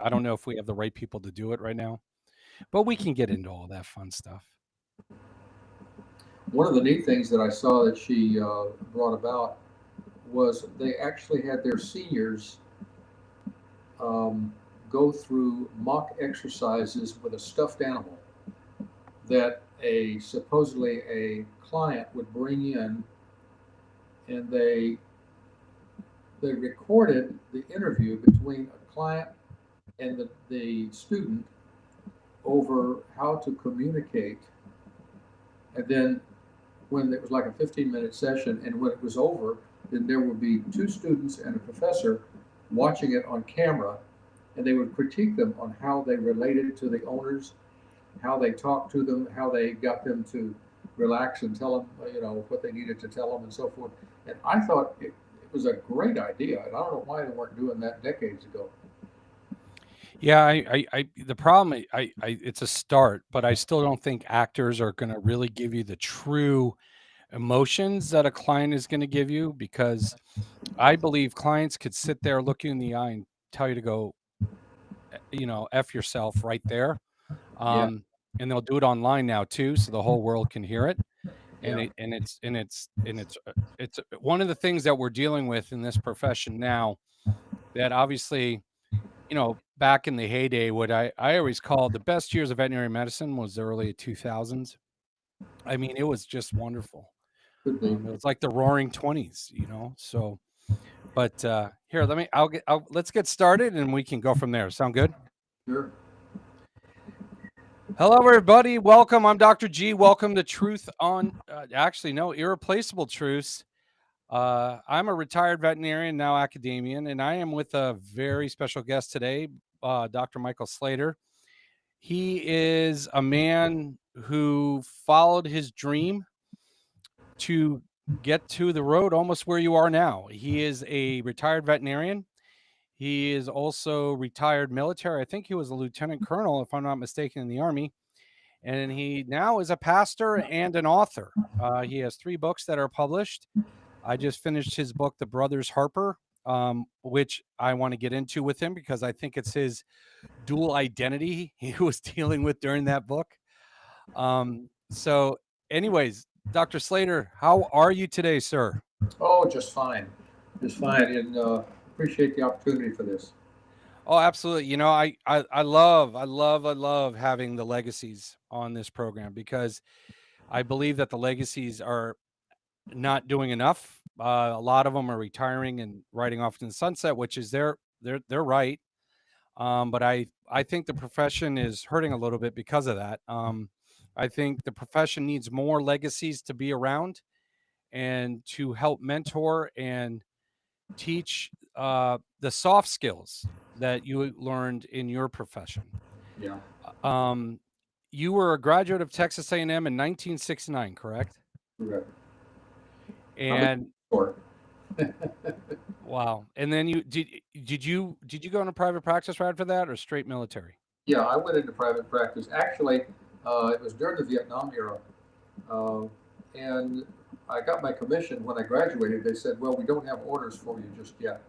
I don't know if we have the right people to do it right now, but we can get into all that fun stuff. One of the neat things that I saw that she brought about was they actually had their seniors um, go through mock exercises with a stuffed animal that a supposedly a client would bring in, and they recorded the interview between a client and the student over how to communicate. And then when it was like a 15-minute session, and when it was over, then there would be two students and a professor watching it on camera, and they would critique them on how they related to the owners, how they talked to them, how they got them to relax and tell them, what they needed to tell them, and so forth. And I thought it was a great idea, and I don't know why they weren't doing that decades ago. Yeah, the problem, it's a start, but I still don't think actors are going to really give you the true emotions that a client is going to give you because I believe clients could sit there, look you in the eye, and tell you to go, f yourself right there. Yeah, And they'll do it online now too, so the whole world can hear it. And yeah, it's one of the things that we're dealing with in this profession now. That obviously, back in the heyday, what I always called the best years of veterinary medicine was the early 2000s. I mean, it was just wonderful. could be. It was like the roaring 20s, So, but here, let's get started and we can go from there. Sound good? Sure. Hello, everybody. Welcome. I'm Dr. G. Welcome to Truth on, actually, no, Irreplaceable Truths. I'm a retired veterinarian, now academician, and I am with a very special guest today, Dr. Michael Slater. He is a man who followed his dream to get to the road almost where you are now. He is a retired veterinarian. He is also retired military. I think he was a lieutenant colonel, if I'm not mistaken, in the Army. And he now is a pastor and an author. He has 3 books that are published. I just finished his book, The Brothers Harper, which I want to get into with him because I think it's his dual identity he was dealing with during that book. So, anyways, Dr. Slater, how are you today, sir? Oh, just fine, just fine, and appreciate the opportunity for this. Oh, absolutely. I love having the legacies on this program because I believe that the legacies are not doing enough. A lot of them are retiring and riding off in the sunset, which is they're right. But I think the profession is hurting a little bit because of that. I think the profession needs more legacies to be around and to help mentor and teach the soft skills that you learned in your profession. Yeah, Um, you were a graduate of Texas A&M in 1969, correct? correct. I'm a And short. wow. And then did you go into private practice right after that or straight military? Yeah, I went into private practice. Actually, it was during the Vietnam era, uh, and I got my commission when I graduated. They said, "Well, we don't have orders for you just yet."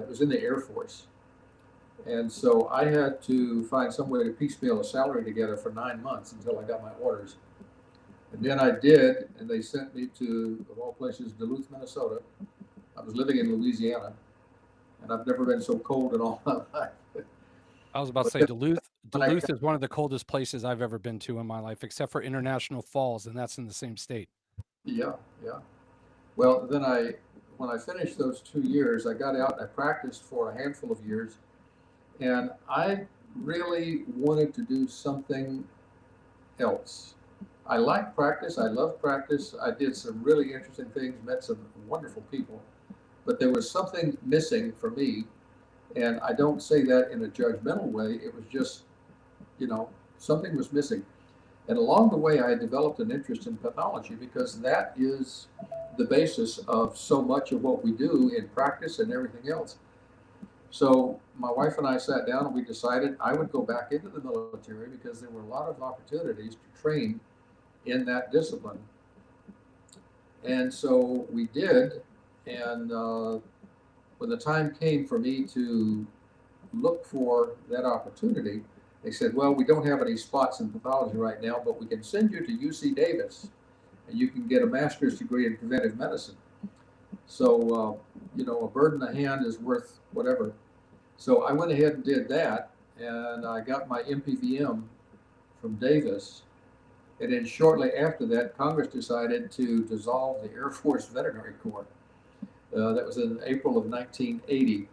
It was in the Air Force, and so I had to find some way to piecemeal a salary together for 9 months until I got my orders. And then I did, and they sent me to, of all places, Duluth, Minnesota. I was living in Louisiana, and I've never been so cold in all my life. I was about to But say then Duluth. when I Duluth is one of the coldest places I've ever been to in my life, except for International Falls, and that's in the same state. yeah, yeah. Well, then when I finished those 2 years, I got out and I practiced for a handful of years, and I really wanted to do something else. I like practice. I love practice. I did some really interesting things, met some wonderful people, but there was something missing for me, and I don't say that in a judgmental way. It was just, you know, something was missing. And along the way, I developed an interest in pathology because that is the basis of so much of what we do in practice and everything else. So my wife and I sat down and we decided I would go back into the military because there were a lot of opportunities to train in that discipline. And so we did. And when the time came for me to look for that opportunity, they said, well, we don't have any spots in pathology right now, but we can send you to UC Davis and you can get a master's degree in preventive medicine. So, a bird in the hand is worth whatever. So I went ahead and did that, and I got my MPVM from Davis. And then shortly after that, Congress decided to dissolve the Air Force Veterinary Corps. That was in April of 1980.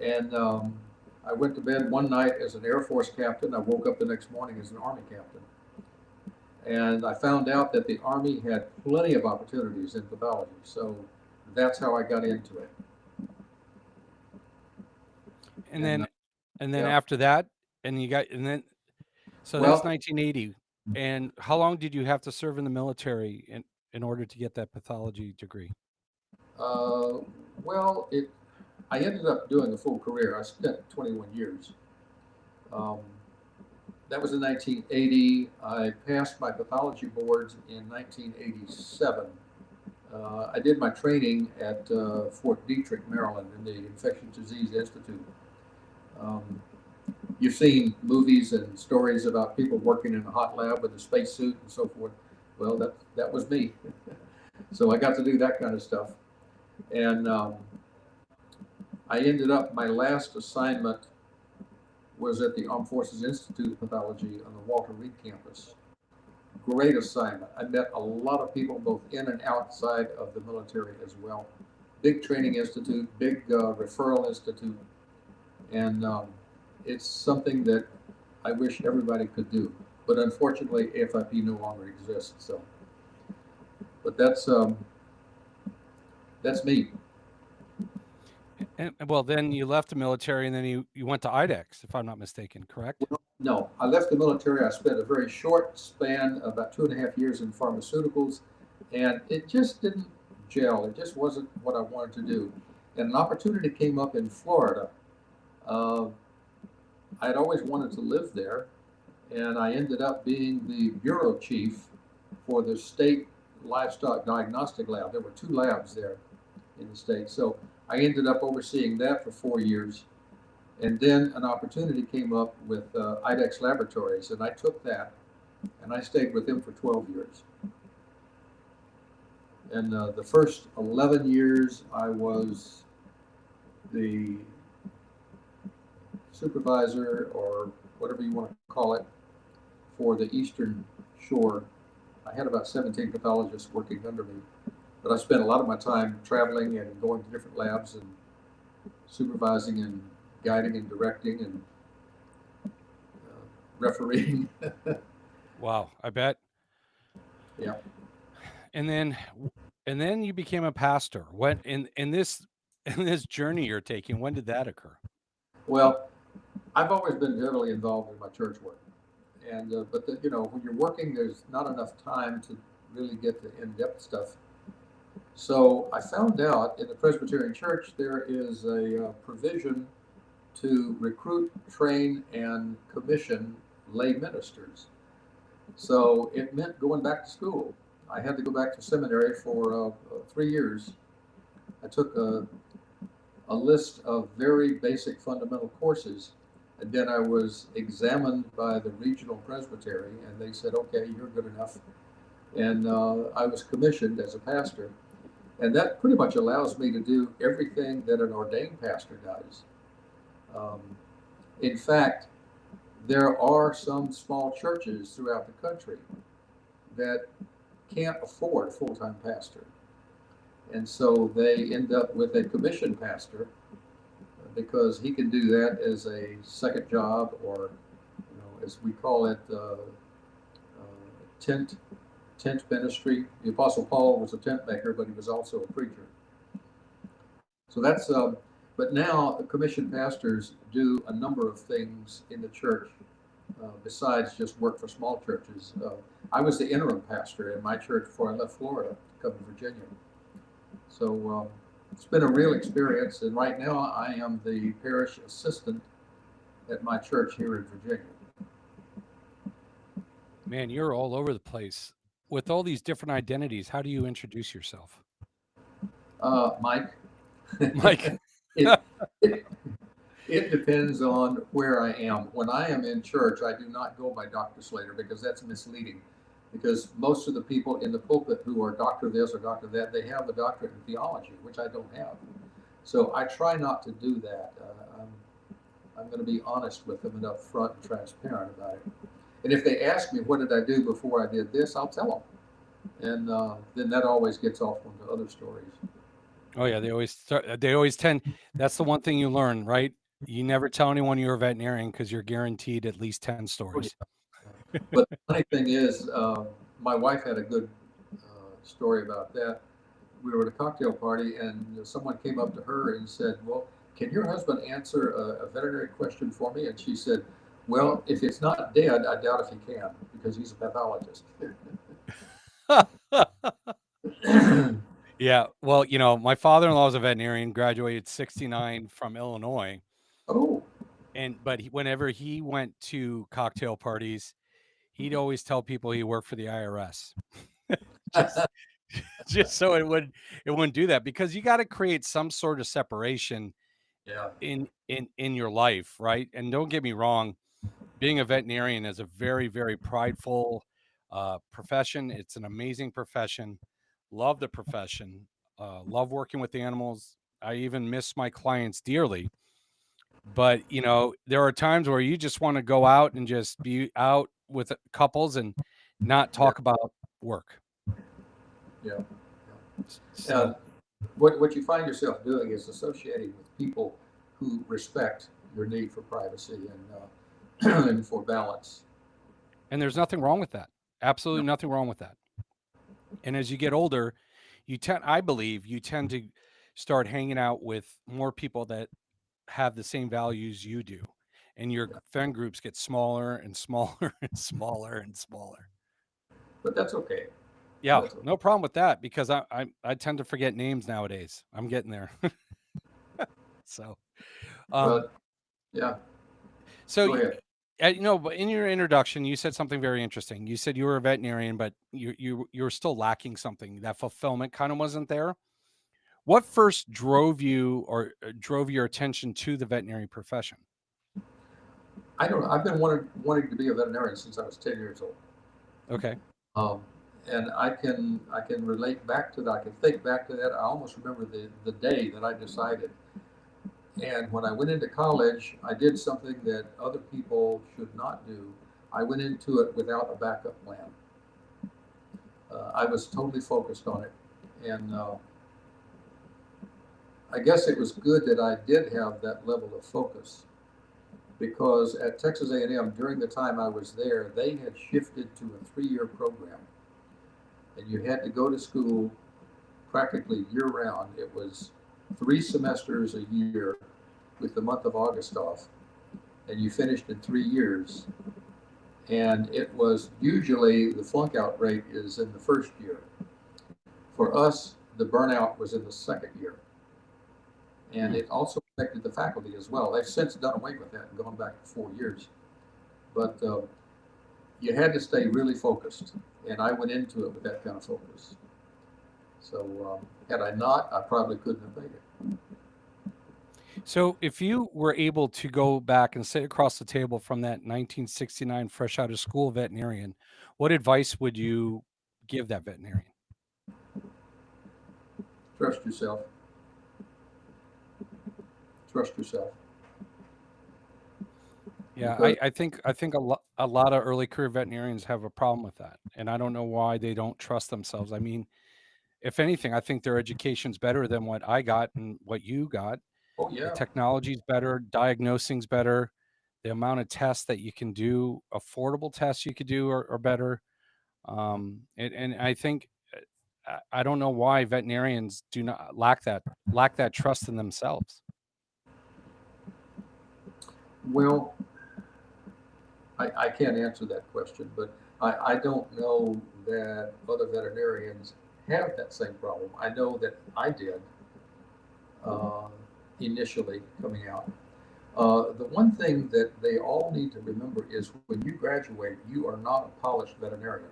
And I went to bed one night as an Air Force captain. I woke up the next morning as an Army captain. And I found out that the Army had plenty of opportunities in pathology. So that's how I got into it. And then yeah. after that, so that's 1980. And how long did you have to serve in the military in order to get that pathology degree? I ended up doing a full career. I spent 21 years. That was in 1980. I passed my pathology boards in 1987. I did my training at Fort Detrick, Maryland, in the Infectious Disease Institute. You've seen movies and stories about people working in a hot lab with a spacesuit and so forth. Well, that was me. So I got to do that kind of stuff. And I ended up, my last assignment was at the Armed Forces Institute of Pathology on the Walter Reed campus. Great assignment. I met a lot of people both in and outside of the military as well. Big training institute, big referral institute. And it's something that I wish everybody could do. But unfortunately, AFIP no longer exists. So, but that's me. And well, then you left the military, and then you went to IDEXX, if I'm not mistaken, correct? No, I left the military. I spent a very short span, about 2.5 years in pharmaceuticals, and it just didn't gel. It just wasn't what I wanted to do. And an opportunity came up in Florida. I'd always wanted to live there, and I ended up being the bureau chief for the state livestock diagnostic lab. There were 2 labs there in the state. So I ended up overseeing that for 4 years. And then an opportunity came up with IDEXX Laboratories, and I took that, and I stayed with them for 12 years. And the first 11 years, I was the supervisor, or whatever you want to call it, for the Eastern Shore. I had about 17 pathologists working under me, but I spent a lot of my time traveling and going to different labs and supervising and guiding and directing and refereeing. Wow, I bet. Yeah. And then you became a pastor. When in this journey you're taking, when did that occur? Well, I've always been heavily involved in my church work, and but when you're working, there's not enough time to really get the in-depth stuff. So I found out in the Presbyterian Church there is a provision to recruit, train, and commission lay ministers. So it meant going back to school. I had to go back to seminary for 3 years. I took a list of very basic fundamental courses, and then I was examined by the regional presbytery, and they said, okay, you're good enough. And I was commissioned as a pastor. And that pretty much allows me to do everything that an ordained pastor does. In fact, there are some small churches throughout the country that can't afford a full-time pastor. And so they end up with a commissioned pastor because he can do that as a second job, or, as we call it, tent ministry. The Apostle Paul was a tent maker, but he was also a preacher. So that's, but now commissioned pastors do a number of things in the church besides just work for small churches. I was the interim pastor in my church before I left Florida to come to Virginia. So it's been a real experience, and right now I am the parish assistant at my church here in Virginia. Man, you're all over the place. With all these different identities, how do you introduce yourself? Mike. Mike. It depends on where I am. When I am in church, I do not go by Dr. Slater because that's misleading. Because most of the people in the pulpit who are doctor this or doctor that, they have a doctorate in theology, which I don't have. So I try not to do that. I'm going to be honest with them and upfront and transparent about it. And if they ask me, what did I do before I did this, I'll tell them. And then that always gets off onto other stories. Oh yeah, they always tend. That's the one thing you learn, right? You never tell anyone you're a veterinarian because you're guaranteed at least 10 stories. But the funny thing is, my wife had a good story about that. We were at a cocktail party, and someone came up to her and said, "Well, can your husband answer a veterinary question for me?" And she said, "Well, if it's not dead, I doubt if he can because he's a pathologist." Yeah, well, my father-in-law is a veterinarian, graduated 69 from Illinois. Oh, But whenever he went to cocktail parties, he'd always tell people he worked for the IRS. just so it wouldn't do that, because you got to create some sort of separation yeah. in your life, right? And don't get me wrong, being a veterinarian is a very, very prideful profession. It's an amazing profession. Love the profession. Love working with the animals. I even miss my clients dearly. But there are times where you just want to go out and just be out with couples and not talk about work. Yeah. So, what you find yourself doing is associating with people who respect your need for privacy and and for balance. and there's nothing wrong with that. Absolutely nothing wrong with that. And as you get older, I believe you tend to start hanging out with more people that have the same values you do. And your friend groups get smaller and smaller and smaller and smaller. But that's okay. Yeah, no problem with that, because I tend to forget names nowadays. I'm getting there. So, But yeah, so go ahead. but in your introduction, you said something very interesting. You said you were a veterinarian, but you're still lacking something. That fulfillment kind of wasn't there. What first drove you, or drove your attention to the veterinary profession? I don't know. I've been wanting to be a veterinarian since I was 10 years old. Okay. Um, and I can relate back to that. I can think back to that. I almost remember the day that I decided. And when I went into college, I did something that other people should not do. I went into it without a backup plan. I was totally focused on it, and I guess it was good that I did have that level of focus, because at Texas A&M, during the time I was there, they had shifted to a 3-year program, and you had to go to school practically year-round. It was 3 semesters a year with the month of August off, and you finished in 3 years. And it was usually the flunk out rate is in the first year. For us, the burnout was in the second year. And it also affected the faculty as well. They've since done away with that and gone back to 4 years. But you had to stay really focused. And I went into it with that kind of focus. So had I not, I probably couldn't have made it. So if you were able to go back and sit across the table from that 1969 fresh out of school veterinarian, what advice would you give that veterinarian? Trust yourself. Trust yourself. Yeah, I think a lot of early career veterinarians have a problem with that, and I don't know why they don't trust themselves. I mean, if anything, I think their education's better than what I got and what you got. Oh, The yeah. technology's better, diagnosing's better, the amount of tests that you can do, affordable tests you could do are better. And I think I don't know why veterinarians do not lack that trust in themselves. Well, I can't answer that question, but I don't know that other veterinarians have that same problem. I know that I did initially coming out. The one thing that they all need to remember is when you graduate, you are not a polished veterinarian.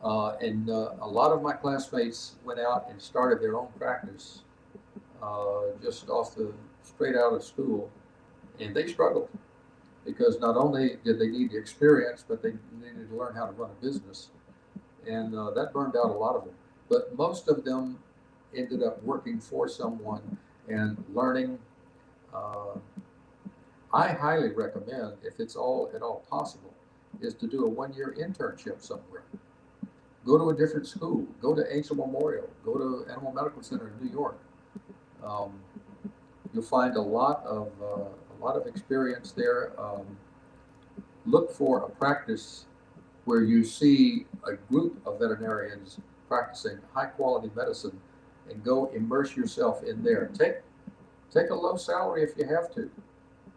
And a lot of my classmates went out and started their own practice just off the straight out of school, and they struggled because not only did they need the experience, but they needed to learn how to run a business, and that burned out a lot of them. But most of them ended up working for someone and learning. Uh, I highly recommend, if it's all at all possible, is to do a 1 year internship somewhere. Go to a different school. Go to Angel Memorial. Go to Animal Medical Center in New York. Um, you'll find a lot of experience there. Look for a practice where you see a group of veterinarians practicing high quality medicine, and go immerse yourself in there. Take a low salary if you have to,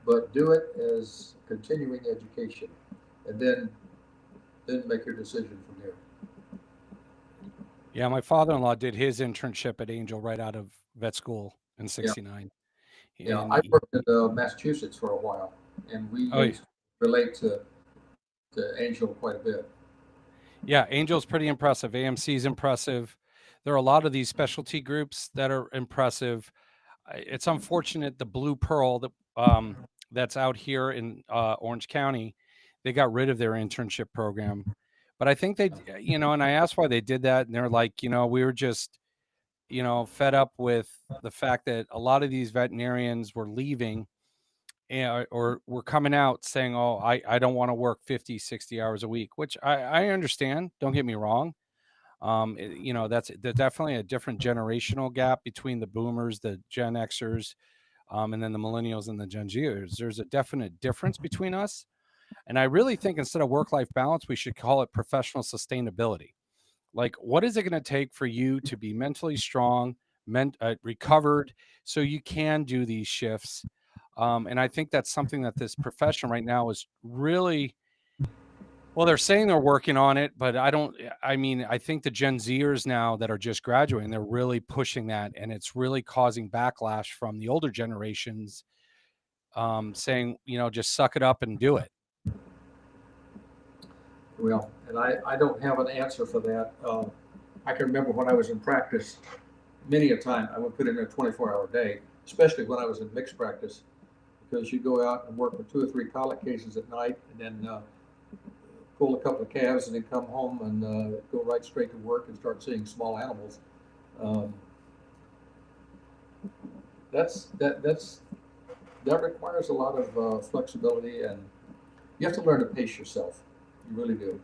but do it as continuing education, and then make your decision from there. Yeah, my father-in-law did his internship at Angel right out of vet school in '69. Yeah, And I worked in Massachusetts for a while, and we oh, used to relate to Angel quite a bit. yeah, Angel's pretty impressive. AMC's impressive. There are a lot of these specialty groups that are impressive. It's unfortunate the Blue Pearl that's out here in Orange County, they got rid of their internship program. But I think they, and I asked why they did that, and they're like, we were just, fed up with the fact that a lot of these veterinarians were leaving or were coming out saying, oh, I don't want to work 50, 60 hours a week, which I understand. Don't get me wrong. There's definitely a different generational gap between the boomers, the Gen Xers, and then the millennials and the Gen Zers. There's a definite difference between us. And I really think instead of work-life balance, we should call it professional sustainability. Like, what is it going to take for you to be mentally strong, recovered, so you can do these shifts? And I think that's something that this profession right now is really, well, they're saying they're working on it, but I think the Gen Zers now that are just graduating, they're really pushing that, and it's really causing backlash from the older generations, saying, just suck it up and do it. Well, and I don't have an answer for that. I can remember when I was in practice, many a time I would put in a 24-hour day, especially when I was in mixed practice, because you go out and work with 2 or 3 colic cases at night, and then pull a couple of calves, and then come home and go right straight to work and start seeing small animals. That requires a lot of flexibility, and you have to learn to pace yourself. You really do.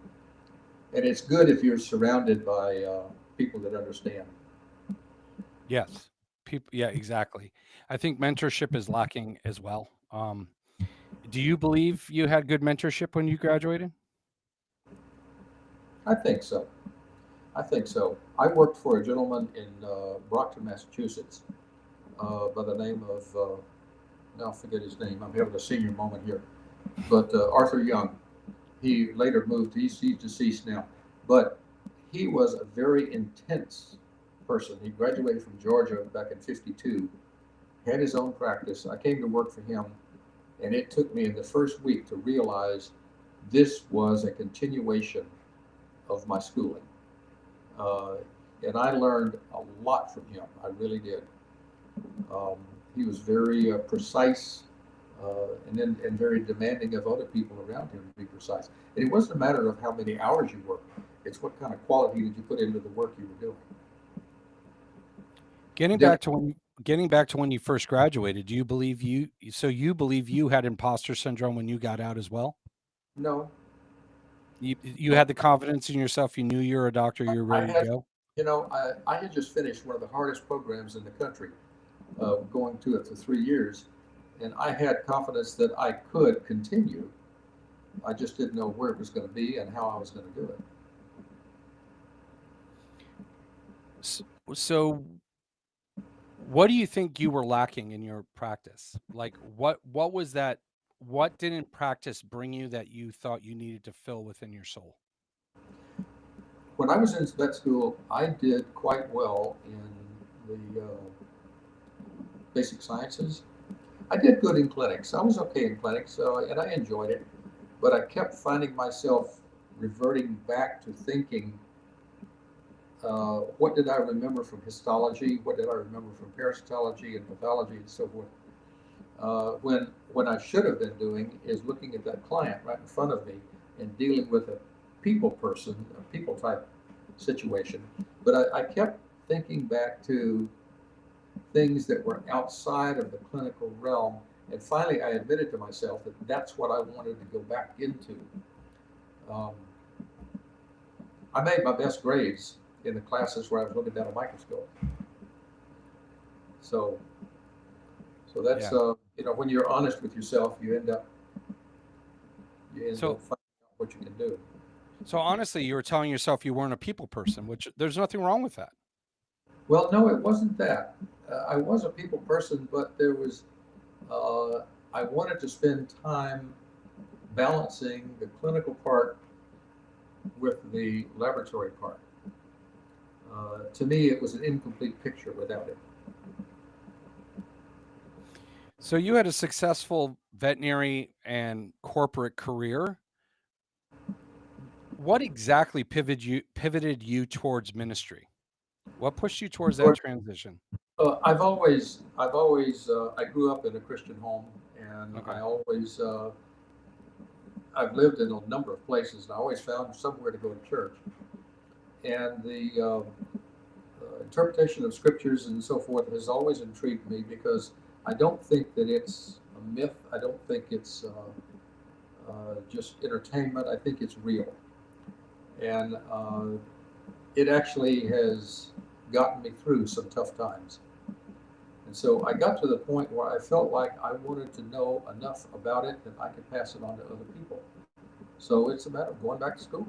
And it's good if you're surrounded by people that understand. Yes. People. Yeah, exactly. I think mentorship is lacking as well. Do you believe you had good mentorship when you graduated? I think so. I think so. I worked for a gentleman in Brockton, Massachusetts, by the name of, now I forget his name. I'm having a senior moment here. But Arthur Young. He later moved, he's deceased now. But he was a very intense person. He graduated from Georgia back in '52, had his own practice. I came to work for him, and it took me in the first week to realize this was a continuation of my schooling. And I learned a lot from him. I really did. He was very precise, and very demanding of other people around him to be precise. And it wasn't a matter of how many hours you worked; it's what kind of quality did you put into the work you were doing. Getting back to when you first graduated, do you believe you believe you had imposter syndrome when you got out as well? No, You had the confidence in yourself. You knew you were a doctor. You were I ready to had, go. I had just finished one of the hardest programs in the country, going to it for 3 years, and I had confidence that I could continue. I just didn't know where it was going to be and how I was going to do it. So what do you think you were lacking in your practice? Like what was that? What didn't practice bring you that you thought you needed to fill within your soul? When I was in vet school, I did quite well in the basic sciences. I did good in clinics. I was okay in clinics, and I enjoyed it. But I kept finding myself reverting back to thinking, what did I remember from histology? What did I remember from parasitology and pathology and so forth? When I should have been doing is looking at that client right in front of me and dealing with a people person, a people type situation. But I kept thinking back to things that were outside of the clinical realm. And finally, I admitted to myself that that's what I wanted to go back into. Um, I made my best grades in the classes where I was looking down a microscope. So, so that's Yeah. when you're honest with yourself, you end So up finding out what you can do. so honestly, you were telling yourself you weren't a people person, which there's nothing wrong with that. Well, no, it wasn't that. I was a people person, but there was I wanted to spend time balancing the clinical part with the laboratory part. To me, it was an incomplete picture without it. So you had a successful veterinary and corporate career. What exactly pivoted you towards ministry? What pushed you towards that transition? I grew up in a Christian home, and Okay. I've lived in a number of places, and I always found somewhere to go to church. And the interpretation of scriptures and so forth has always intrigued me because I don't think that it's a myth. I don't think it's just entertainment. I think it's real. And it actually has gotten me through some tough times. And so I got to the point where I felt like I wanted to know enough about it that I could pass it on to other people. So it's a matter of going back to school.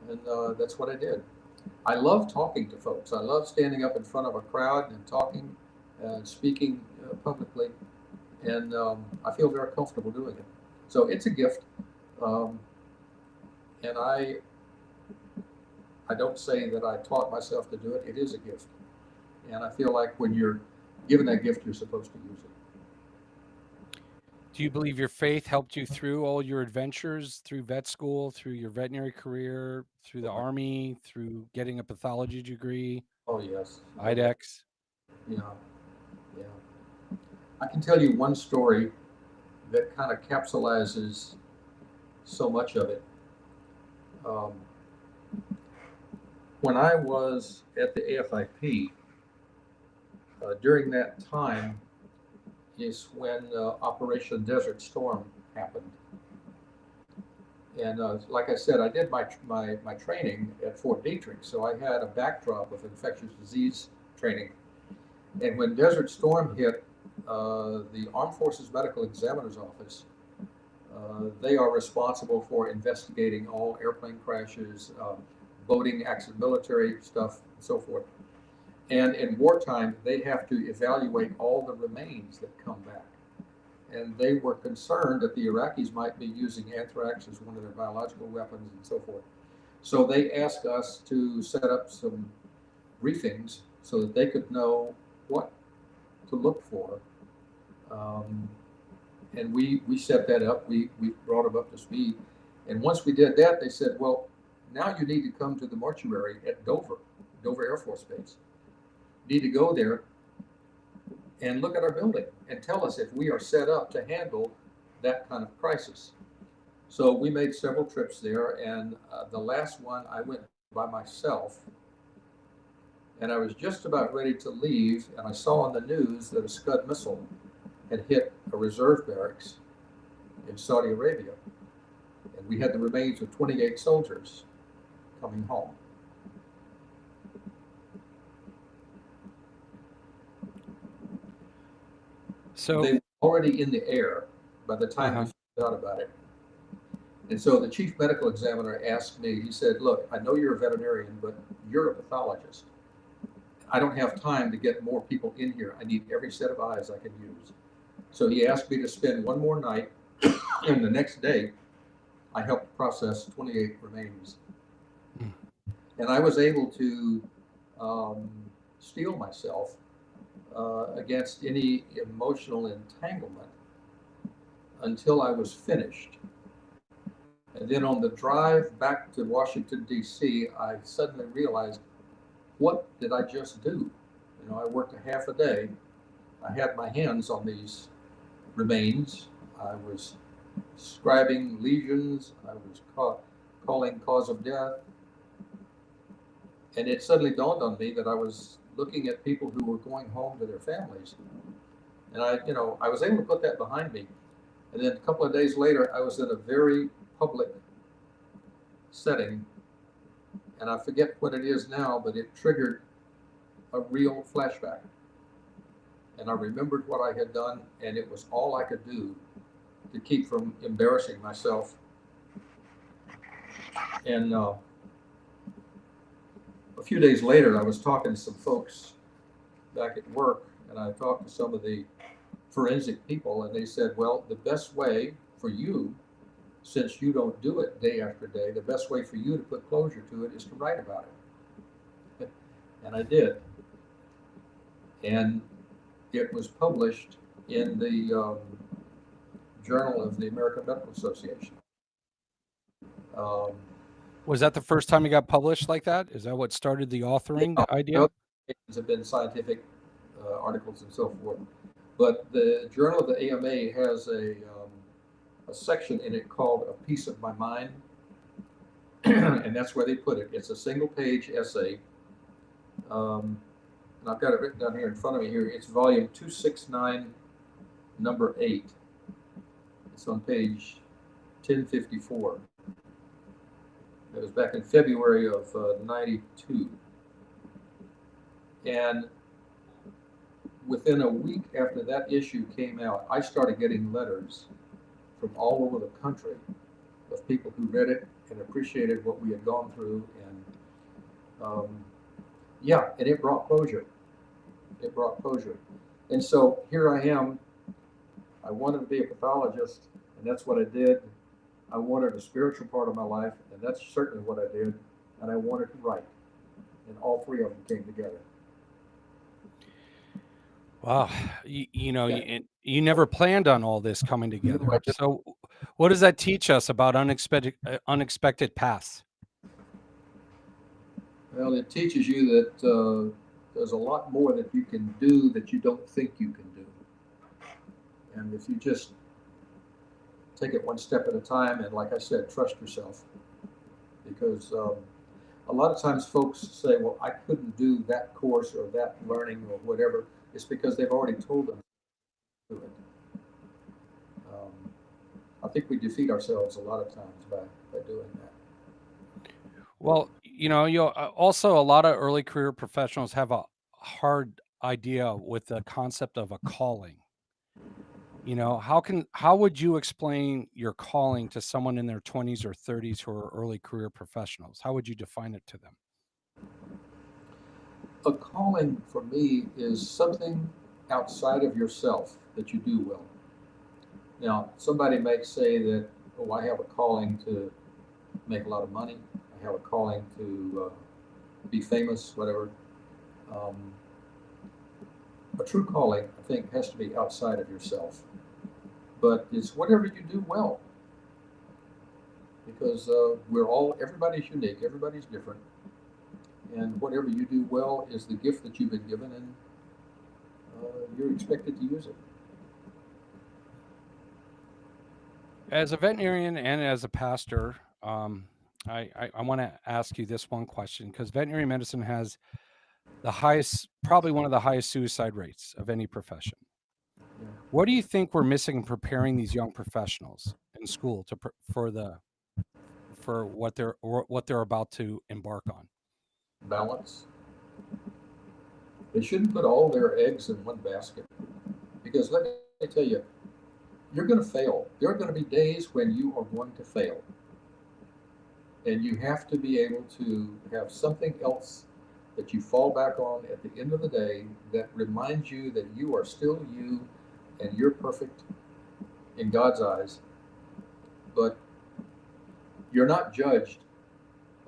And that's what I did. I love talking to folks. I love standing up in front of a crowd and talking and speaking publicly. And I feel very comfortable doing it. So it's a gift. Um, and I don't say that I taught myself to do it. It is a gift. And I feel like when you're given that gift, you're supposed to use it. Do you believe your faith helped you through all your adventures, through vet school, through your veterinary career, through the army, through getting a pathology degree, Oh, yes. Oh, yeah. IDEX? Yeah. Yeah. I can tell you one story that kind of capsulizes so much of it. Um, when I was at the AFIP, during that time is when Operation Desert Storm happened. And like I said, I did my training at Fort Detrick, so I had a backdrop of infectious disease training. And when Desert Storm hit, the Armed Forces Medical Examiner's Office, they are responsible for investigating all airplane crashes, boating, accident, military stuff, and so forth. And in wartime, they have to evaluate all the remains that come back. And they were concerned that the Iraqis might be using anthrax as one of their biological weapons and so forth. So they asked us to set up some briefings so that they could know what to look for. And we set that up. We brought them up to speed. And once we did that, they said, well, now you need to come to the mortuary at Dover Air Force Base. You need to go there and look at our building and tell us if we are set up to handle that kind of crisis. So we made several trips there, and the last one I went by myself, and I was just about ready to leave, and I saw on the news that a Scud missile had hit a reserve barracks in Saudi Arabia, and we had the remains of 28 soldiers coming home. So they were already in the air by the time we found out about it. And so the chief medical examiner asked me, he said, look, I know you're a veterinarian, but you're a pathologist. I don't have time to get more people in here. I need every set of eyes I can use. So he asked me to spend one more night, and the next day, I helped process 28 remains. And I was able to steel myself against any emotional entanglement until I was finished. And then on the drive back to Washington, D.C., I suddenly realized, what did I just do? You know, I worked a half a day. I had my hands on these remains. I was scribing lesions. I was calling cause of death. And it suddenly dawned on me that I was looking at people who were going home to their families. And I was able to put that behind me. And then a couple of days later, I was in a very public setting. And I forget what it is now, but it triggered a real flashback. And I remembered what I had done, and it was all I could do to keep from embarrassing myself. And a few days later, I was talking to some folks back at work, and I talked to some of the forensic people, and they said, well, the best way for you, since you don't do it day after day, the best way for you to put closure to it is to write about it. And I did. And it was published in the Journal of the American Medical Association. Was that the first time it got published like that? Is that what started the authoring idea? There have been scientific articles and so forth, but the Journal of the AMA has a section in it called "A Piece of My Mind," and that's where they put it. It's a single-page essay, and I've got it written down here in front of me. Here, it's volume 269, number 8. It's on page 1054. It was back in February of '92. And within a week after that issue came out, I started getting letters from all over the country of people who read it and appreciated what we had gone through. And and it brought closure. It brought closure. And so here I am. I wanted to be a pathologist, and that's what I did. I wanted a spiritual part of my life, and that's certainly what I did. And I wanted to write, and all three of them came together. Wow, you never planned on all this coming together. So, what does that teach us about unexpected paths? Well, it teaches you that there's a lot more that you can do that you don't think you can do, and if you just take it one step at a time, and like I said, trust yourself, because a lot of times folks say, well, I couldn't do that course or that learning or whatever. It's because they've already told them to do it. I think we defeat ourselves a lot of times by doing that. Well, also a lot of early career professionals have a hard idea with the concept of a calling. How would you explain your calling to someone in their 20s or 30s who are early career professionals? How would you define it to them? A calling for me is something outside of yourself that you do well. Now, somebody might say that, oh, I have a calling to make a lot of money. I have a calling to be famous, whatever. A true calling, I think, has to be outside of yourself. But it's whatever you do well. Because everybody's unique, everybody's different. And whatever you do well is the gift that you've been given, and you're expected to use it. As a veterinarian and as a pastor, I want to ask you this one question, because veterinary medicine has probably one of the highest suicide rates of any profession. Yeah. What do you think we're missing in preparing these young professionals in school for what they're about to embark on? Balance. They shouldn't put all their eggs in one basket, because let me tell you, you're going to fail. There are going to be days when you are going to fail, and you have to be able to have something else that you fall back on at the end of the day that reminds you that you are still you and you're perfect in God's eyes, but you're not judged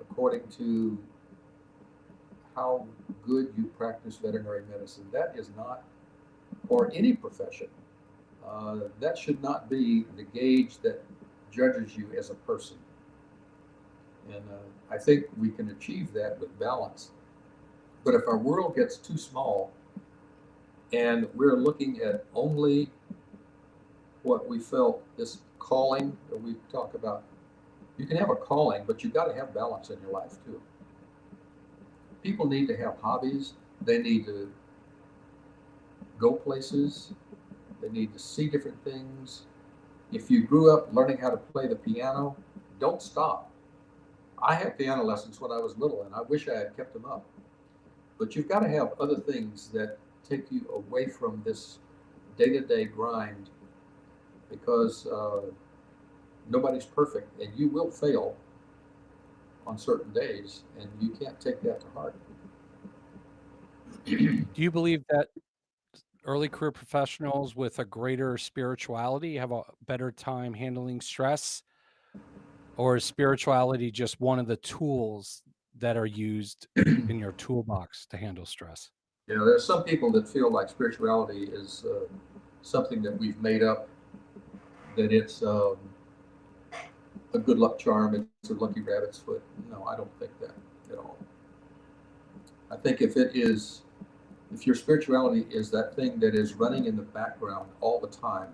according to how good you practice veterinary medicine. That is not, or any profession, that should not be the gauge that judges you as a person. And I think we can achieve that with balance. But if our world gets too small and we're looking at only what we felt, this calling that we talk about. You can have a calling, but you've got to have balance in your life too. People need to have hobbies. They need to go places. They need to see different things. If you grew up learning how to play the piano, don't stop. I had piano lessons when I was little, and I wish I had kept them up. But you've got to have other things that take you away from this day-to-day grind, because nobody's perfect, and you will fail on certain days, and you can't take that to heart. Do you believe that early career professionals with a greater spirituality have a better time handling stress, or is spirituality just one of the tools that are used in your toolbox to handle stress? You know, there's some people that feel like spirituality is something that we've made up, that it's a good luck charm, it's a lucky rabbit's foot. No, I don't think that at all. I think if your spirituality is that thing that is running in the background all the time,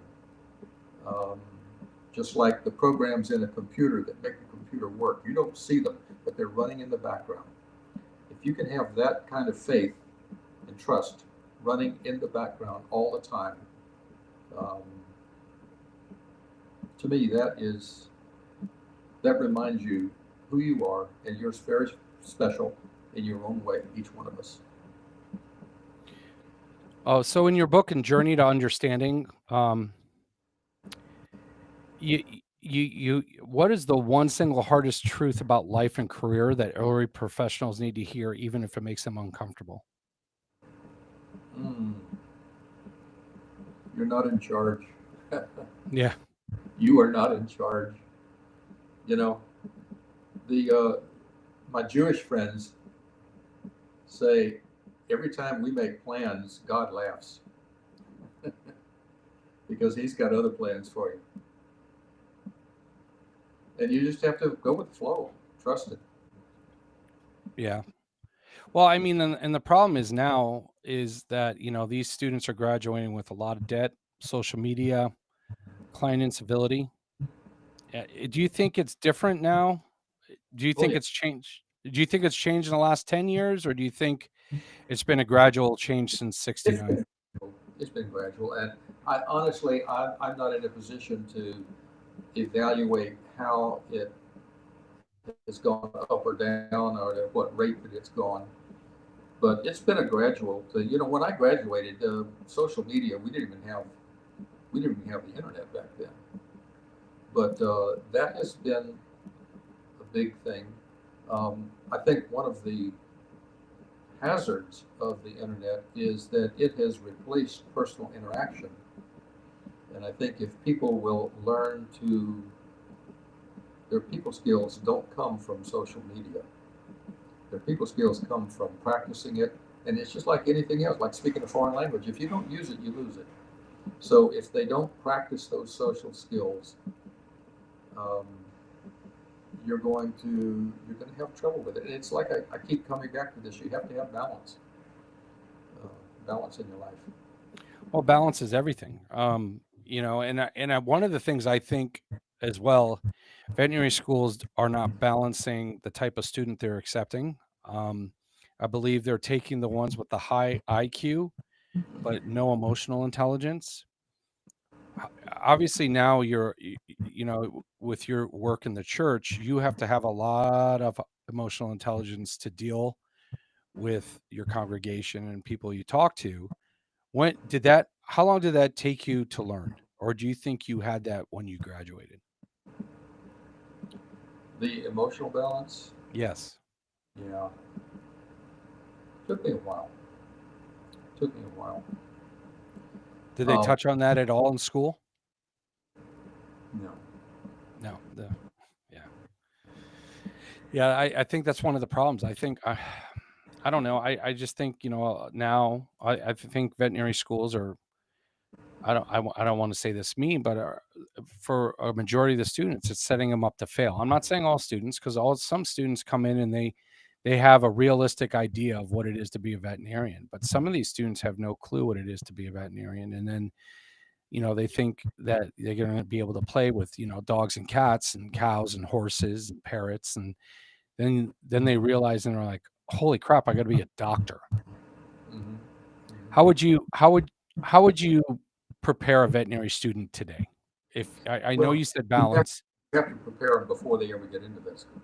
um, just like the programs in a computer that make the computer work, you don't see them, but they're running in the background. If you can have that kind of faith and trust running in the background all the time, um, to me, that reminds you who you are, and you're very special in your own way, each one of us. Oh, so in your book and Journey to Understanding, what is the one single hardest truth about life and career that early professionals need to hear, even if it makes them uncomfortable? Mm, you're not in charge. Yeah. You are not in charge. You know, the my Jewish friends say every time we make plans, God laughs because He's got other plans for you, and you just have to go with the flow, trust it. Yeah. Well, I mean, and the problem is now is that, these students are graduating with a lot of debt, social media, client incivility. Do you think it's different now? Do you Oh think yeah, it's changed? Do you think it's changed in the last 10 years, or do you think it's been a gradual change since it's 69? been it's been gradual, and I honestly I'm not in a position to evaluate how it has gone up or down, or at what rate that it's gone. But it's been a gradual thing. You know, when I graduated, social media, we didn't even have the internet back then. But that has been a big thing. I think one of the hazards of the internet is that it has replaced personal interaction. And I think if people will learn to, their people skills don't come from social media. Their people skills come from practicing it. And it's just like anything else, like speaking a foreign language. If you don't use it, you lose it. So if they don't practice those social skills, um, you're going to have trouble with it. And it's like I keep coming back to this. You have to have balance, uh, balance in your life. Well, balance is everything. One of the things I think as well, veterinary schools are not balancing the type of student they're accepting. Um, I believe they're taking the ones with the high IQ, but no emotional intelligence. Obviously, now with your work in the church, you have to have a lot of emotional intelligence to deal with your congregation and people you talk to. How long did that take you to learn? Or do you think you had that when you graduated? The emotional balance, Yes. yeah, took me a while. Took me a while. Did they Um, touch on that at all in school? no, No. Yeah. Yeah, I think that's one of the problems. I think I don't know. I just think, now I think veterinary schools are I don't want to say this mean, but for a majority of the students, it's setting them up to fail. I'm not saying all students, because some students come in and they have a realistic idea of what it is to be a veterinarian, but some of these students have no clue what it is to be a veterinarian, and then they think that they're going to be able to play with, dogs and cats and cows and horses and parrots. And then they realize and they're like, holy crap, I got to be a doctor. Mhm. How would you prepare a veterinary student today? If I know Well, you said you have, balance, you have to prepare them before they ever get into vet school.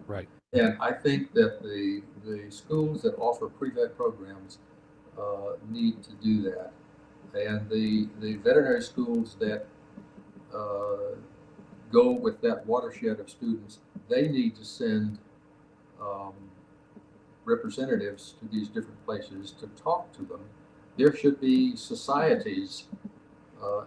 right? And I think that the schools that offer pre-vet programs need to do that. And the veterinary schools that go with that watershed of students, they need to send um, representatives to these different places to talk to them. There should be societies,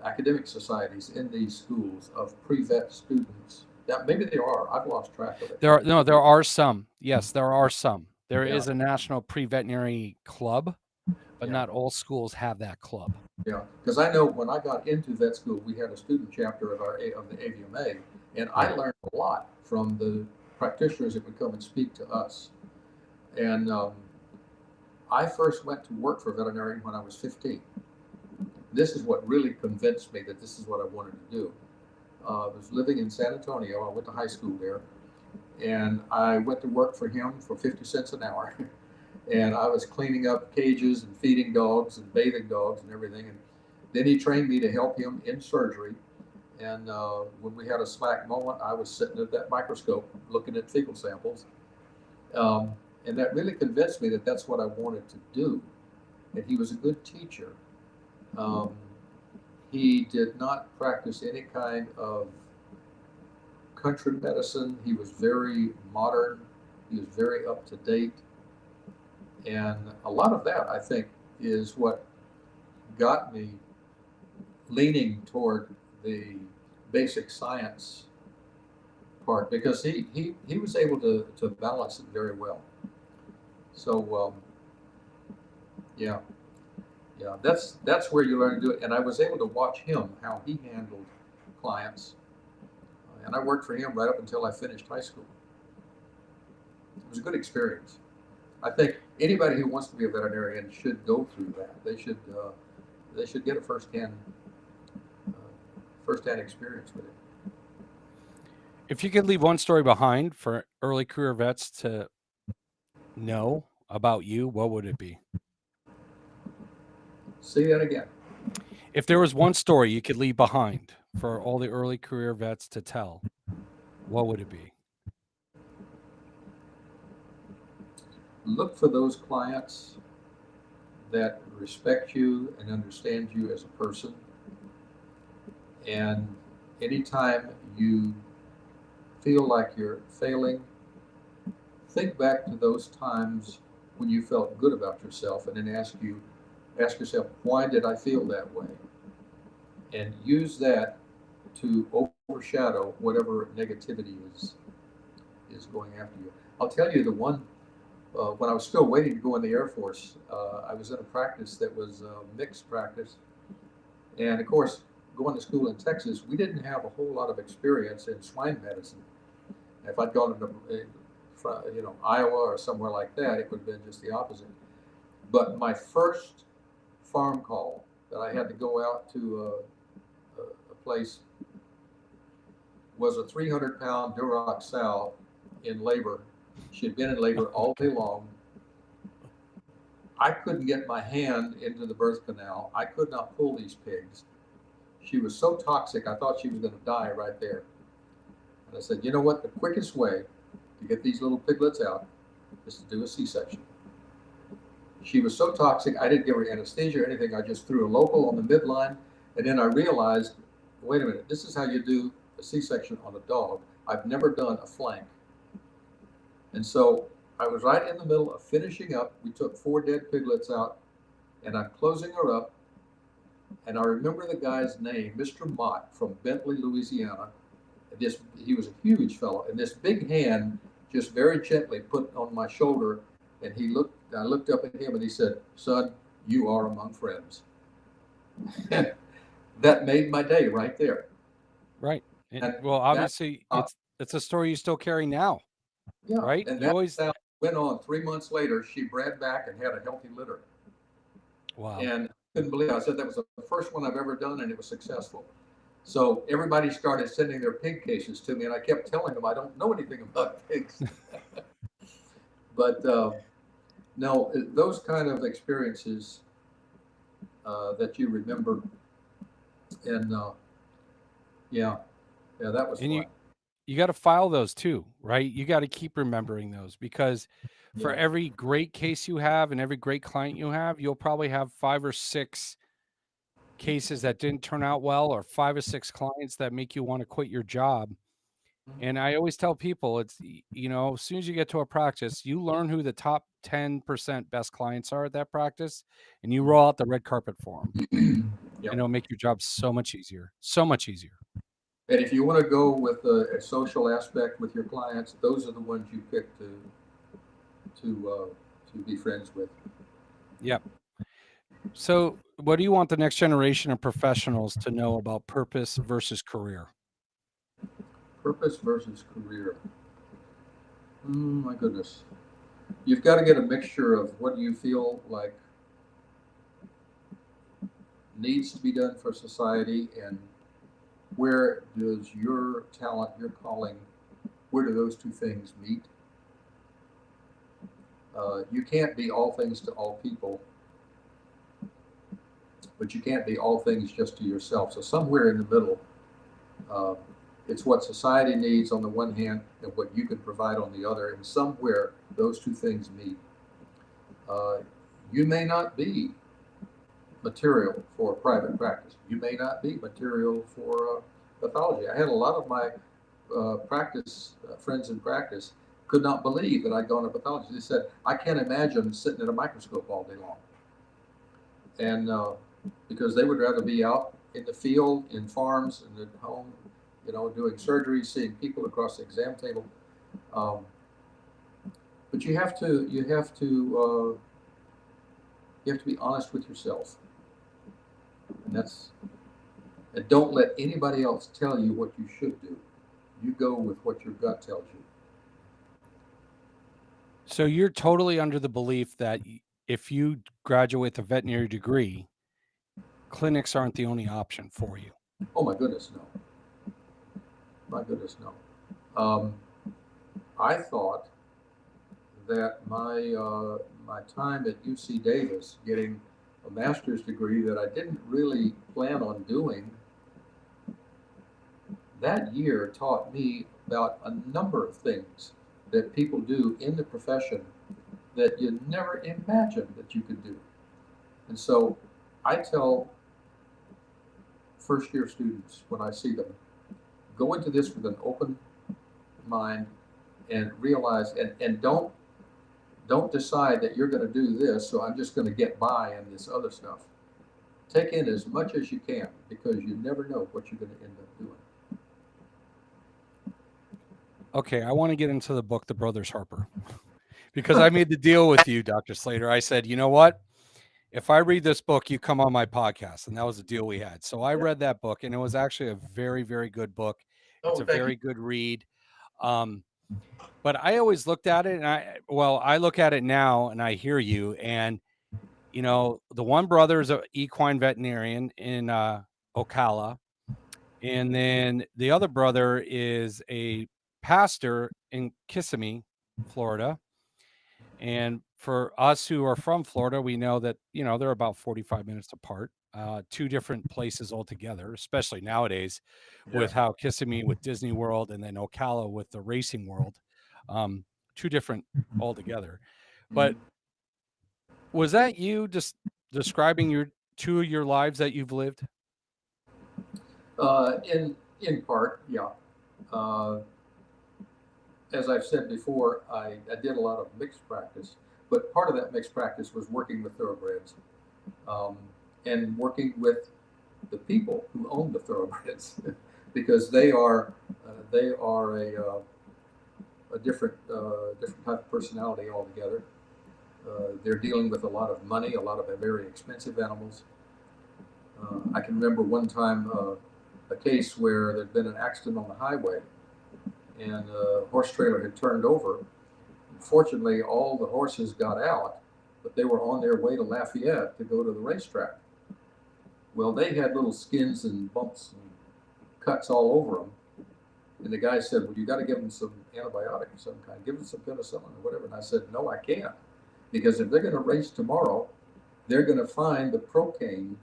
academic societies in these schools of pre-vet students. That maybe there are. I've lost track of it. There are some. Yes, there are some. There Yeah, is a national pre-veterinary club, but yeah, not all schools have that club. yeah. Because I know when I got into vet school, we had a student chapter of the AVMA, and I Right. learned a lot from the practitioners that would come and speak to us. And I first went to work for a veterinarian when I was 15. This is what really convinced me that this is what I wanted to do. I was living in San Antonio. I went to high school there, and I went to work for him for 50 cents an hour. And I was cleaning up cages and feeding dogs and bathing dogs and everything. And then he trained me to help him in surgery. And when we had a slack moment, I was sitting at that microscope looking at fecal samples. Um, and that really convinced me that that's what I wanted to do. And he was a good teacher. Um, he did not practice any kind of country medicine. He was very modern. He was very up to date. And a lot of that, I think, is what got me leaning toward the basic science part because he was able to balance it very well. So, yeah, yeah, that's where you learn to do it. And I was able to watch him, how he handled clients. And I worked for him right up until I finished high school. It was a good experience. I think anybody who wants to be a veterinarian should go through that. They should get a firsthand experience with it. If you could leave one story behind for early career vets to know about you, what would it be? See that again. If there was one story you could leave behind for all the early career vets to tell, what would it be? Look for those clients that respect you and understand you as a person. And anytime you feel like you're failing, think back to those times when you felt good about yourself and then ask yourself, why did I feel that way? And use that to overshadow whatever negativity is going after you. I'll tell you the one when I was still waiting to go in the Air Force, I was in a practice that was a mixed practice. And of course, going to school in Texas, we didn't have a whole lot of experience in swine medicine. If I'd gone to Iowa or somewhere like that, it would have been just the opposite. But my first farm call that I had to go out to a place was a 300-pound Duroc sow in labor. She had been in labor all day long. I couldn't get my hand into the birth canal. I could not pull these pigs. She was so toxic, I thought she was going to die right there. And I said, you know what? The quickest way to get these little piglets out is to do a C-section. She was so toxic, I didn't give her anesthesia or anything. I just threw a local on the midline. And then I realized, wait a minute, this is how you do a C-section on a dog. I've never done a flank. And so I was right in the middle of finishing up. We took 4 dead piglets out, and I'm closing her up. And I remember the guy's name, Mr. Mott from Bentley, Louisiana. He was a huge fellow, and this big hand just very gently put on my shoulder, and I looked up at him, and he said, "Son, you are among friends." That made my day right there. Right. And well, obviously, it's a story you still carry now. Yeah, right? And You always that went on. 3 months later, she bred back and had a healthy litter. wow. And couldn't believe it. I said that was the first one I've ever done, and it was successful. So everybody started sending their pig cases to me, and I kept telling them I don't know anything about pigs. But no, those kind of experiences that you remember, and yeah, that was And fun. you got to file those too, right? You got to keep remembering those, because for Yeah. every great case you have and every great client you have, you'll probably have 5 or 6 cases that didn't turn out well, or 5 or 6 clients that make you want to quit your job. And I always tell people, it's, as soon as you get to a practice, you learn who the top 10% best clients are at that practice, and you roll out the red carpet for them, and Yeah. it'll make your job so much easier, so much easier. And if you want to go with a social aspect with your clients, those are the ones you pick to be friends with. Yep. So, what do you want the next generation of professionals to know about purpose versus career? Purpose versus career. My goodness. You've got to get a mixture of what you feel like needs to be done for society, and where does your talent, your calling, where do those two things meet? You can't be all things to all people, but you can't be all things just to yourself. So somewhere in the middle, it's what society needs on the one hand and what you can provide on the other, and somewhere those two things meet. You may not be material for private practice. You may not be material for pathology. I had a lot of my friends in practice could not believe that I'd gone to pathology. They said, I can't imagine sitting at a microscope all day long. And because they would rather be out in the field, in farms, and at home, doing surgery, seeing people across the exam table. But you have to be honest with yourself, and don't let anybody else tell you what you should do. You go with what your gut tells you. So you're totally under the belief that if you graduate the veterinary degree, clinics aren't the only option for you. Oh my goodness, no. My goodness, no. I thought that my time at UC Davis, getting a master's degree that I didn't really plan on doing, that year taught me about a number of things that people do in the profession that you never imagined that you could do. And so I tell first-year students when I see them, go into this with an open mind and realize, and don't decide that you're going to do this, so I'm just going to get by in this other stuff. Take in as much as you can, because you never know what you're going to end up doing. Okay, I want to get into the book, The Brothers Harper, because I made the deal with you, Dr. Slater. I said, you know what? If I read this book, you come on my podcast. And that was the deal we had. So I read that book, and it was actually a very, very good book. It's a very good read. But I always looked at it, and I look at it now, and I hear you. And, the one brother is an equine veterinarian in Ocala. And then the other brother is a pastor in Kissimmee, Florida. And for us who are from Florida, we know that, they're about 45 minutes apart, 2 different places altogether, especially nowadays with how Kissimmee with Disney World and then Ocala with the racing world, 2 different altogether. But was that you just describing 2 of your lives that you've lived? In part, yeah. As I've said before, I did a lot of mixed practice, but part of that mixed practice was working with thoroughbreds, and working with the people who own the thoroughbreds, because they are a different type of personality altogether. They're dealing with a lot of money, a lot of very expensive animals. I can remember one time a case where there'd been an accident on the highway, and a horse trailer had turned over. Fortunately, all the horses got out, but they were on their way to Lafayette to go to the racetrack. Well, they had little skins and bumps and cuts all over them. And the guy said, well, you got to give them some antibiotic of some kind. Give them some penicillin or whatever. And I said, no, I can't. Because if they're going to race tomorrow, they're going to find the procaine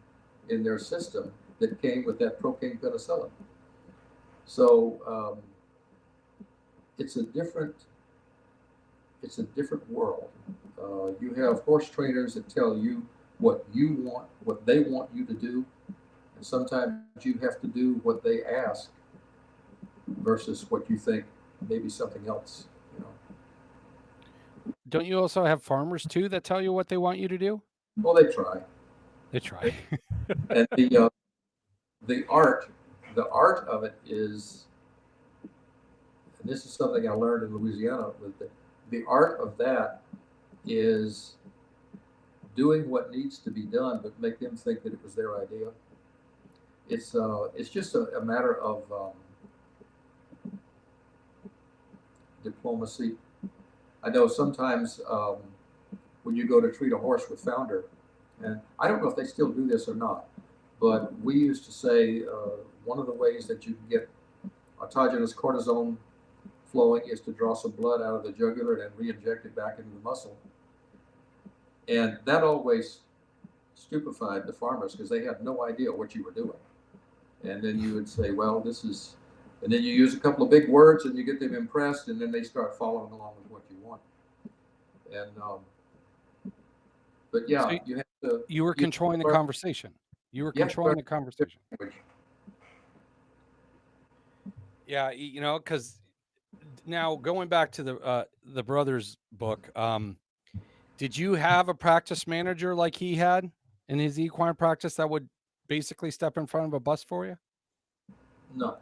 in their system that came with that procaine penicillin. So it's a different world. You have horse trainers that tell you what you want, what they want you to do, and sometimes you have to do what they ask versus what you think maybe something else. Don't you also have farmers too that tell you what they want you to do? Well, they try. They try. And the art of it is, and this is something I learned in Louisiana, with the art of that is doing what needs to be done, but make them think that it was their idea. It's just a matter of diplomacy. I know sometimes when you go to treat a horse with founder, and I don't know if they still do this or not, but we used to say one of the ways that you can get autogenous cortisone flowing is to draw some blood out of the jugular and re-inject it back into the muscle. And that always stupefied the farmers because they had no idea what you were doing. And then you would say, well, this is, and then you use a couple of big words and you get them impressed, and then they start following along with what you want. And but yeah, So you have to. you were controlling the conversation. You were controlling the conversation. Yeah, you know, because now going back to the brothers book, did you have a practice manager like he had in his equine practice that would basically step in front of a bus for you? No,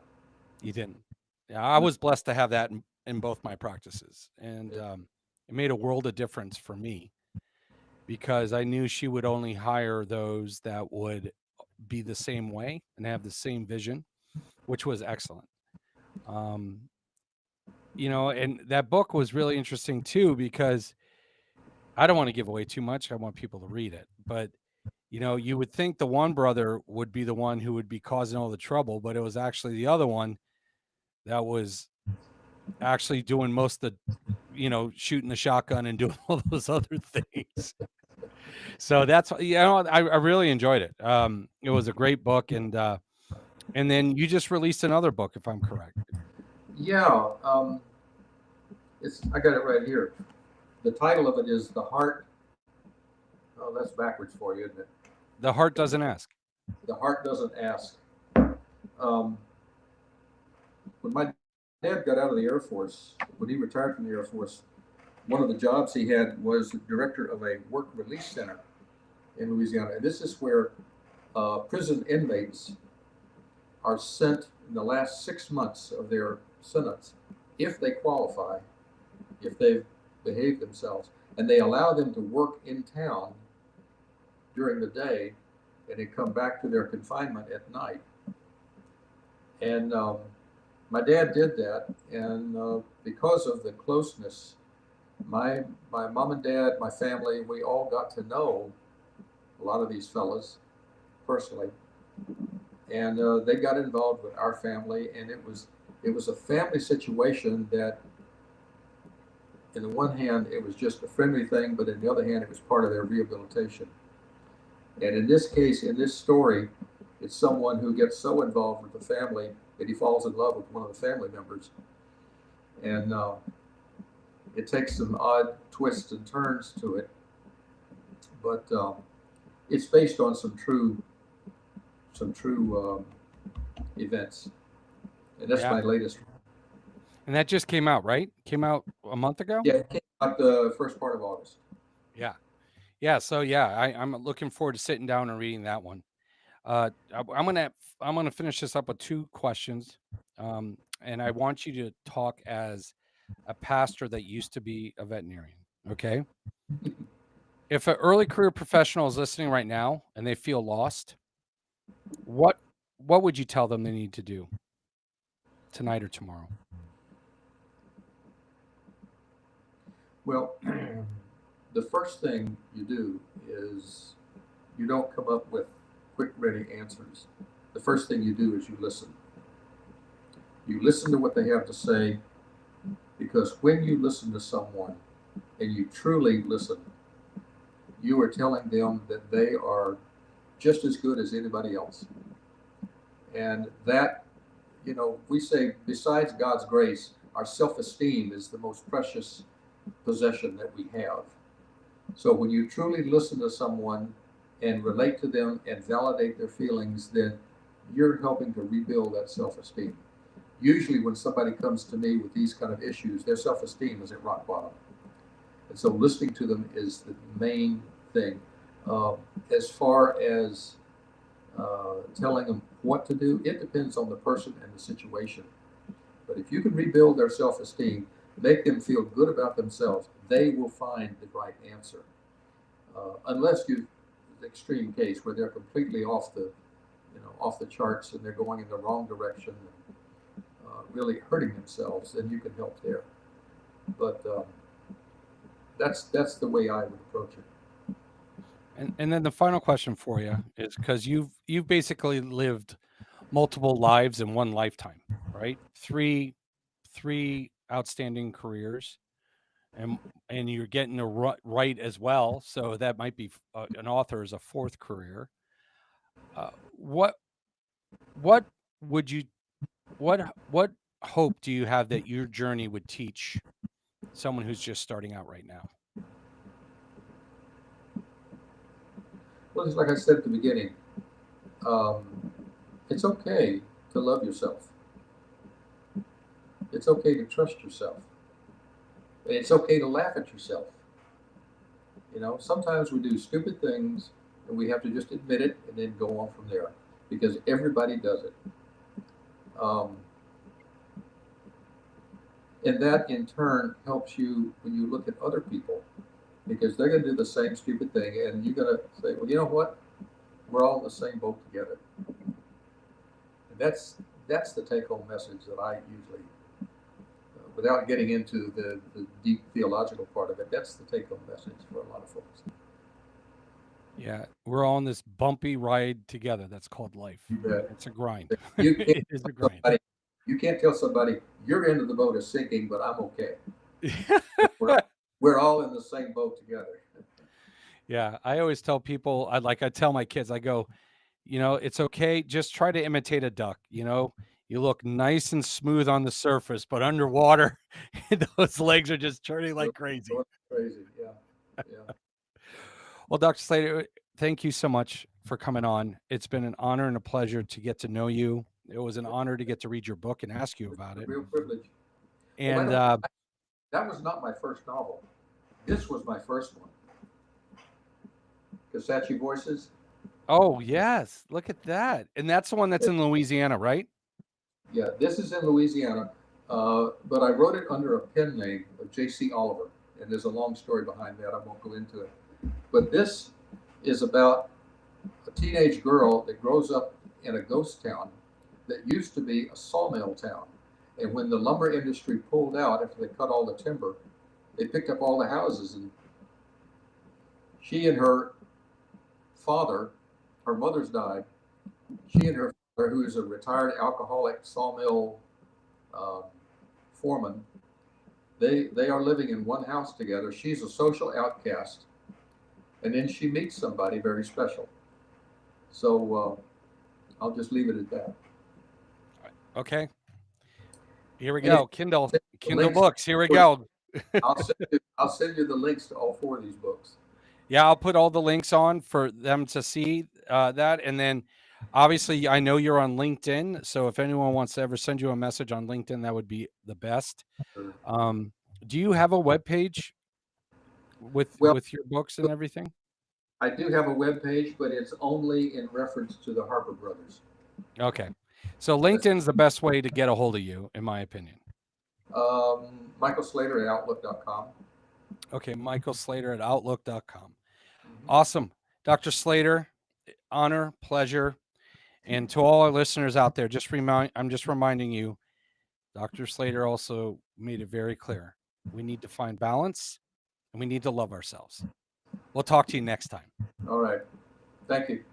you didn't. Yeah, I was blessed to have that in both my practices, and it made a world of difference for me because I knew she would only hire those that would be the same way and have the same vision, which was excellent. You know, and that book was really interesting too, because I don't want to give away too much. I want people to read it, but you know, you would think the one brother would be the one who would be causing all the trouble, but it was actually the other one that was actually doing most of the, you know, shooting the shotgun and doing all those other things. So that's, you know, I really enjoyed it. It was a great book. And then you just released another book, if I'm correct. Yeah, I got it right here. The title of it is The Heart. Oh, that's backwards for you, isn't it? The Heart Doesn't Ask. The Heart Doesn't Ask. When my dad got out of the Air Force, when he retired from the Air Force, one of the jobs he had was the director of a work release center in Louisiana. And this is where prison inmates are sent in the last 6 months of their sentence, if they qualify, if they've behaved themselves, and they allow them to work in town during the day, and they come back to their confinement at night. And my dad did that, and because of the closeness, my mom and dad, my family, we all got to know a lot of these fellas personally, and they got involved with our family, and it was a family situation that, in the one hand, it was just a friendly thing, but in the other hand, it was part of their rehabilitation. And in this case, in this story, it's someone who gets so involved with the family that he falls in love with one of the family members. And it takes some odd twists and turns to it, but it's based on some true events. And that's my latest one. And that just came out, right? Came out a month ago? Yeah, it came out the first part of August. Yeah. Yeah. So yeah, I'm looking forward to sitting down and reading that one. I'm gonna finish this up with 2 questions. And I want you to talk as a pastor that used to be a veterinarian. Okay. If an early career professional is listening right now and they feel lost, what would you tell them they need to do tonight or tomorrow? Well, the first thing you do is you don't come up with quick, ready answers. The first thing you do is you listen. You listen to what they have to say, because when you listen to someone and you truly listen, you are telling them that they are just as good as anybody else. And that, we say besides God's grace, our self-esteem is the most precious possession that we have. So when you truly listen to someone and relate to them and validate their feelings, then you're helping to rebuild that self-esteem. Usually when somebody comes to me with these kind of issues, their self-esteem is at rock bottom. And so listening to them is the main thing. As far as telling them what to do, it depends on the person and the situation. But if you can rebuild their self-esteem, make them feel good about themselves, they will find the right answer. Unless you, the extreme case where they're completely off the charts and they're going in the wrong direction and really hurting themselves, then you can help there. But that's the way I would approach it. And then the final question for you is, because you've basically lived multiple lives in one lifetime, right? Three outstanding careers, and you're getting to write as well, so that might be an author is a fourth career. What would you what hope do you have that your journey would teach someone who's just starting out right now? Well, it's like I said at the beginning, it's okay to love yourself. It's okay to trust yourself. And it's okay to laugh at yourself. Sometimes we do stupid things and we have to just admit it and then go on from there, because everybody does it. And that in turn helps you when you look at other people, because they're going to do the same stupid thing, and you're going to say, well, you know what? We're all in the same boat together. And that's the take-home message that I usually, without getting into the deep theological part of it, that's the take-home message for a lot of folks. Yeah, we're all on this bumpy ride together. That's called life. It's a grind. It is a grind. You can't tell somebody your end of the boat is sinking, but I'm okay. We're all in the same boat together. Yeah, I always tell people, I tell my kids, I go, it's okay. Just try to imitate a duck. You look nice and smooth on the surface, but underwater, those legs are just turning like crazy. Crazy, yeah. Well, Dr. Slater, thank you so much for coming on. It's been an honor and a pleasure to get to know you. It was an honor to get to read your book and ask you about it. Real privilege. And that was not my first novel. This was my first one. Kisatchie Voices. Oh, yes. Look at that. And that's the one that's in Louisiana, right? Yeah, this is in Louisiana, but I wrote it under a pen name of J.C. Oliver, and there's a long story behind that. I won't go into it. But this is about a teenage girl that grows up in a ghost town that used to be a sawmill town. And when the lumber industry pulled out after they cut all the timber, they picked up all the houses, and she and her father, her mother's died. She and her father, who is a retired alcoholic sawmill foreman, they are living in one house together. She's a social outcast, and then she meets somebody very special. So I'll just leave it at that. Okay. Here we go. Kindle books. Here we go. I'll send you the links to all 4 of these books. Yeah, I'll put all the links on for them to see that. And then obviously I know you're on LinkedIn. So if anyone wants to ever send you a message on LinkedIn, that would be the best. Sure. Do you have a web page with your books and everything? I do have a web page, but it's only in reference to the Harper brothers. Okay. So LinkedIn's the best way to get a hold of you, in my opinion. Michael Slater at Outlook.com. Okay, Michael Slater at Outlook.com. Mm-hmm. Awesome. Dr. Slater, honor, pleasure. And to all our listeners out there, I'm just reminding you, Dr. Slater also made it very clear. We need to find balance and we need to love ourselves. We'll talk to you next time. All right. Thank you.